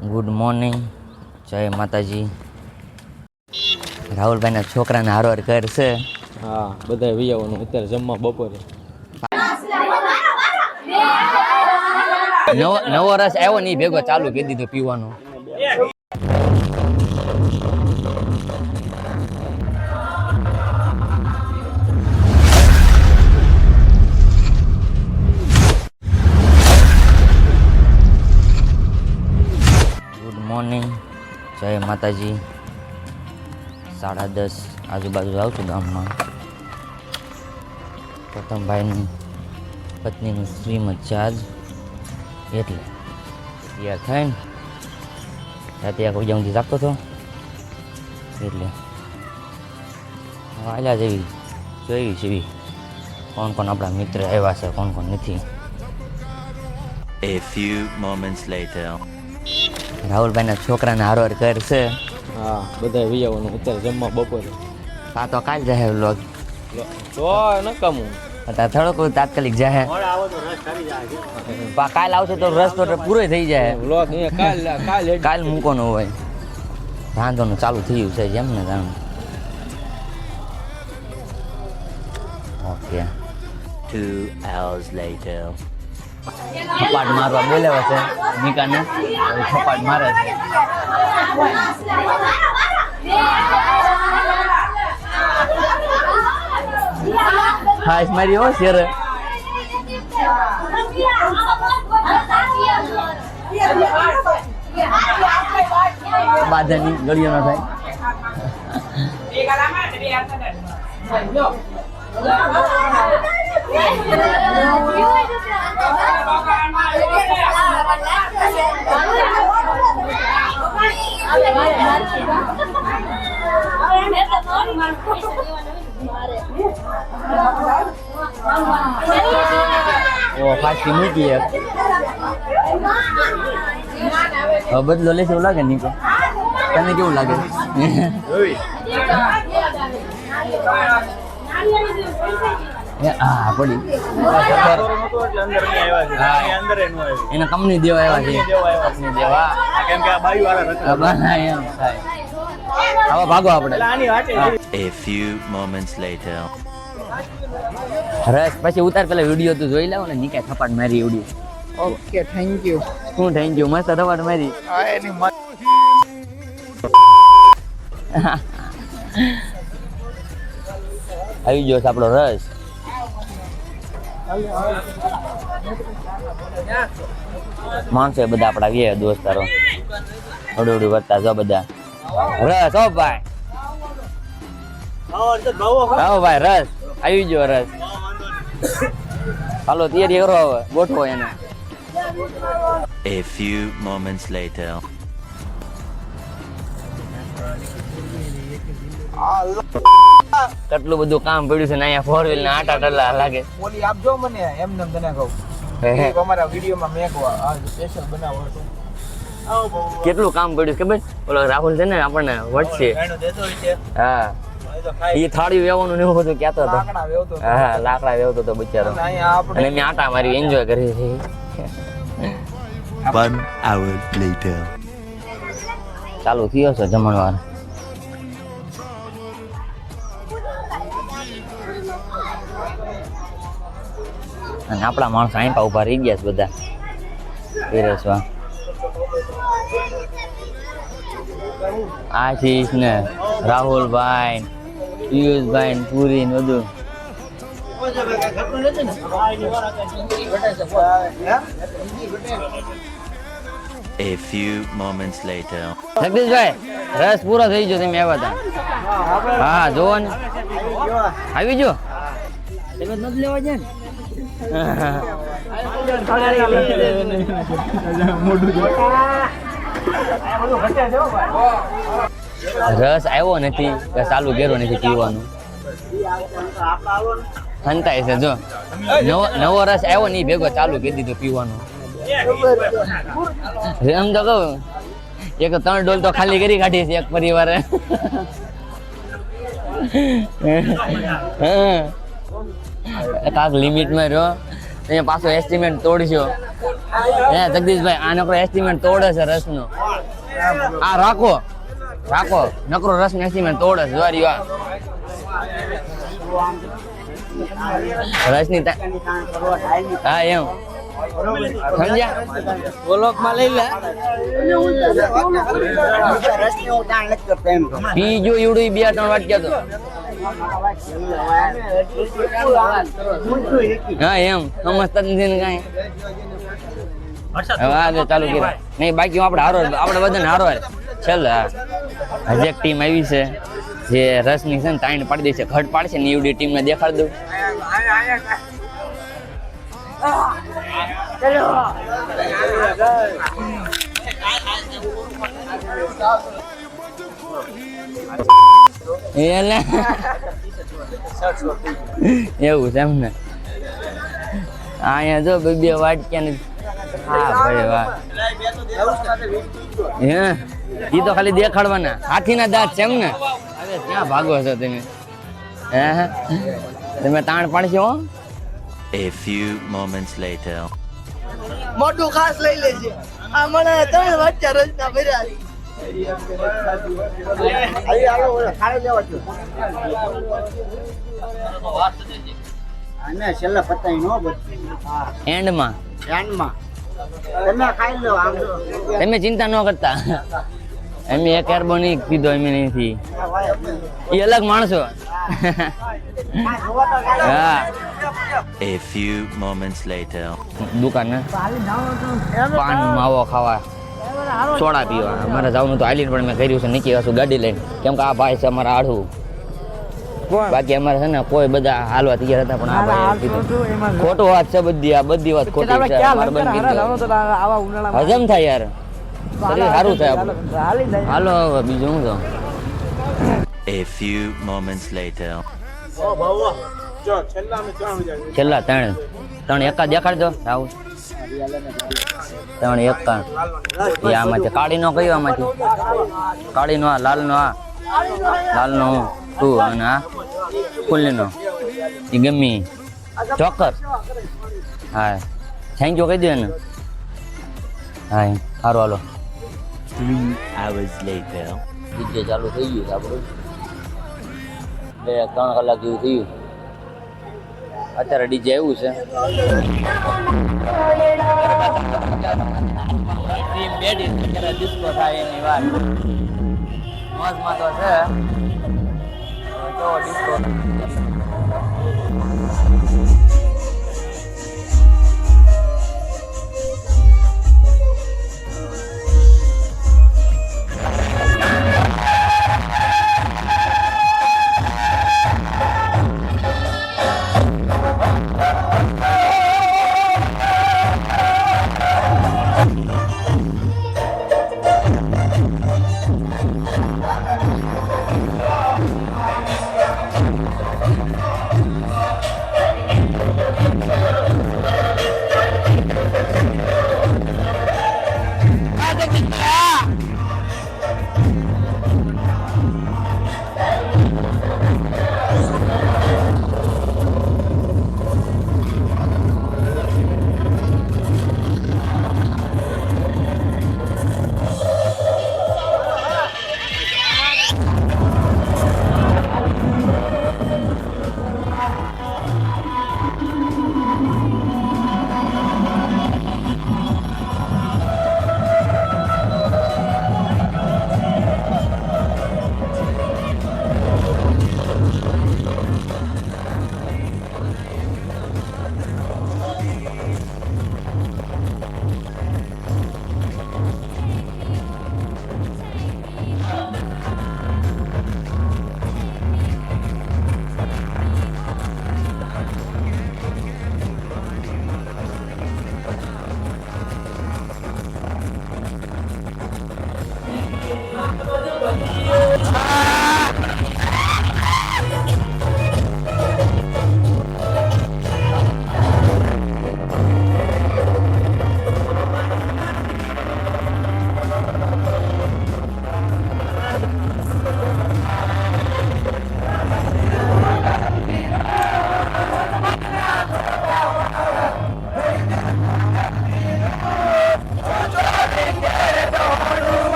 Good morning, જય માતાજી. રાહુલભાઈના છોકરાને હારવાર કરશે. હા, બધા વિયાવાનું અત્યારે જમવા બપોરે. નવો રસ આવ્યો ને ભેગો ચાલુ કરી દીધો પીવાનો. ગુડ મોર્નિંગ, જય માતાજી. 10:30 આજુબાજુ આવું છું ગામમાં. પ્રથમભાઈની પત્નીનું શ્રીમદ ચાર્જ એટલે તૈયાર થાય ને રાતે આખો ઊંઘી જાગતો હતો એટલે આલ્યા જેવી જોઈ જેવી કોણ કોણ આપણા મિત્ર આવ્યા છે, કોણ કોણ નથી. A few moments later. રાહુલભાઈના છોકરાને હારવાર કરશે. હા, બધા વિયાવાનું અત્યારે જમવા બપોરે. આ તો કાલ જાહે વ્લોગ તો નકામું અત્યારે થોડોક તાત્કાલિક જાહે. કાલ આવશે તો રસ તો પૂરો થઈ જાય. વ્લોગ અહીંયા કાલ મૂકવાનો હોય. રાંધવાનું ચાલુ થયું છે જેમ ને જાણ. Okay, 2 hours later. થપાટ મારવા બોલાવે છે નિકાને. થપાટ મારે છે. હા, મારી હો શેર બાધાની ગળીઓ ના થાય. ઓ ફાસ્ટી મૂકી યાર. હવે બદલો લેશે એવું લાગે નીકો. તને કેવું લાગે? હા પડી એને કંપની દેવા આવ્યા છે. કંપની દેવા કેમ કે આ બાઈ વાળા એમ થાય. હવે ભાગો આપણે. A few moments later. રસ પછી ઉતાર પેલા વિડીયો તું જોઈ લાવો ને. નીકાય થપાટ મારી એવડી. Okay, thank you. શું થેન્ક યુ? મસ્ત થપાટ મારી. આવી ગયો છે આપણો રસ. માણસો બધા આપણા વે દોસ્તારો અડું વધતા જો બધા. રસ હો ભાઈ, આવો ભાઈ રસ આવી ગયો. રસ હાલો તૈયારી કરો હવે, ગોઠવો એને. A few moments later. કેટલું બધું કામ પડ્યું છે ને અહીંયા 4 વ્હીલ ના આટા ટલા લાગે. ઓલી આપજો મને એમને તને કહું. અમારા વિડીયોમાં મેં સ્પેશિયલ બનાવો હતો. કેટલું કામ પડ્યું ખબર? ઓલો રાહુલ છે ને આપણને વટશે. હા, એ થાળી વેવાનું ને એવું બધું કહેતો હતો. હા, લાકડા વેવતો હતો બિચારો. અને મેં આટા મારી એન્જોય કરી છે. 1 hour later. ચાલુ થયો છે જમણવાર. અને આપણા માણસો અહીં પા ઉભા રહી ગયા છે બધા પીરસવા. આશીષ ને રાહુલભાઈ, પિયુષભાઈ ને પુરી ને બધું. A few moments later. જગદીશભાઈ, રસ પૂરો થઈ ગયો. તમે આવ્યા હતા? હા, જોવો ને આવી ગયો. નથી લેવા જાય ને. રસ આવ્યો નથી કે ચાલુ કર્યો નથી પીવાનું. હંતાય છે જો. નવો રસ આવ્યો નહીં ભેગો ચાલુ કરી દીધો પીવાનું. એમ તો કહું એક 3 ડોલ તો ખાલી કરી કાઢી છે એક પરિવારે. કાંક લિમિટમાં રહ્યો અહીંયા પાછો એસ્ટિમેટ તોડશો હે જગદીશભાઈ આ નકરો એસ્ટિમેટ તોડે છે રસનો. આ રાખો નકરો રસનો એસ્ટિમેટ તોડે છે જોરી વા રસની હા એમ સમજ્યા બોલોકમાં લઈ લે બીજો ઈવડું 2-3 વાટક્યા તો હા એમ સમજતા નથી ને કાંઈ હવે આગળ ચાલુ કર્યા નહીં બાકી આપણે બધાને હારો છેલ્લે હજી એક ટીમ આવી છે જે રસની છે ને તાઈન પાડી દે છે ઘટ પાડશે ને ઈવડી ટીમને દેખાડ દઉં એવું છે એમ ને અહીંયા જો બે વાટક્યા ને હા ભાઈ વાહ હે ઈ તો ખાલી દેખાડવાના હાથીના દાંત છે એમ ને હવે ક્યાં ભાગો છો તમે હે તમે તાણ પાડશો હો A few moments later. મોટું ખાસ લઈ લેજે આ મને 3 વાટકા રસના ભર્યા છે છેલ્લા પતાઈ નો એન્ડમાં તમે ખાઈ લો આમ તમે ચિંતા ન કરતા અમે એક એરબો નહીં કીધો અમે નથી એ અલગ માણસો હા A few moments later. દુકાન પાન માવો ખાવા સોડા પીવા અમારે જવાનું તો આઈલીન પણ મેં કર્યું છે નીકળી વાસુ ગાડી લઈને કેમ કે આ ભાઈ છે અમારા આડું બાકી અમારે છે ને કોઈ બધા હાલવા તૈયાર હતા પણ આ ભાઈ કીધું ખોટો વાત છે બધી વાત ખોટી છે મારે બંધ કીધું હજમ થાય યાર શરીર સારું થાય આપણું હાલો હવે બીજું હું તો A few moments later. છેલ્લા ત્રણ એકા દેખાડજો આવું 3 એકા એ આમાંથી કાળીનો કયો આમાંથી કાળીનો આ લાલનો તું અને આ ફૂલનો એ ગમી ચોકર હા થેન્ક યુ કહી દે ને હા સારું હાલો 3 hours later. ડીજે ચાલુ થઈ ગયું આપણું 2-3 કલાક જેવું થયું અત્યારે ડીજે આવ્યું છે ડિસ્કો થાય એની વાત મોજમાં તો છે કેવો ડિસ્કો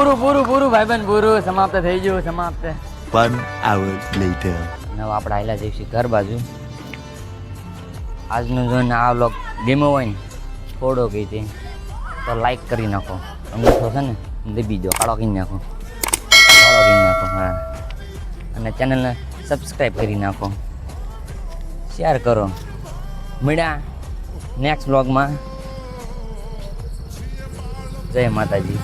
પૂરું ભાઈબંધ પૂરું સમાપ્ત થઈ ગયું સમાપ્ત. 1 hour later. હવે આપણે આયલા જઈશું ઘર બાજુ. આજનું જોઈને આ વ્લોગ ગેમો હોય ને થોડો કહી દે તો લાઈક કરી નાખો. અંગૂઠો છે ને દબી દો, કાળો કરી નાખો, હા. અને ચેનલને સબસ્ક્રાઈબ કરી નાખો, શેર કરો. મળ્યા નેક્સ્ટ વ્લોગમાં. જય માતાજી.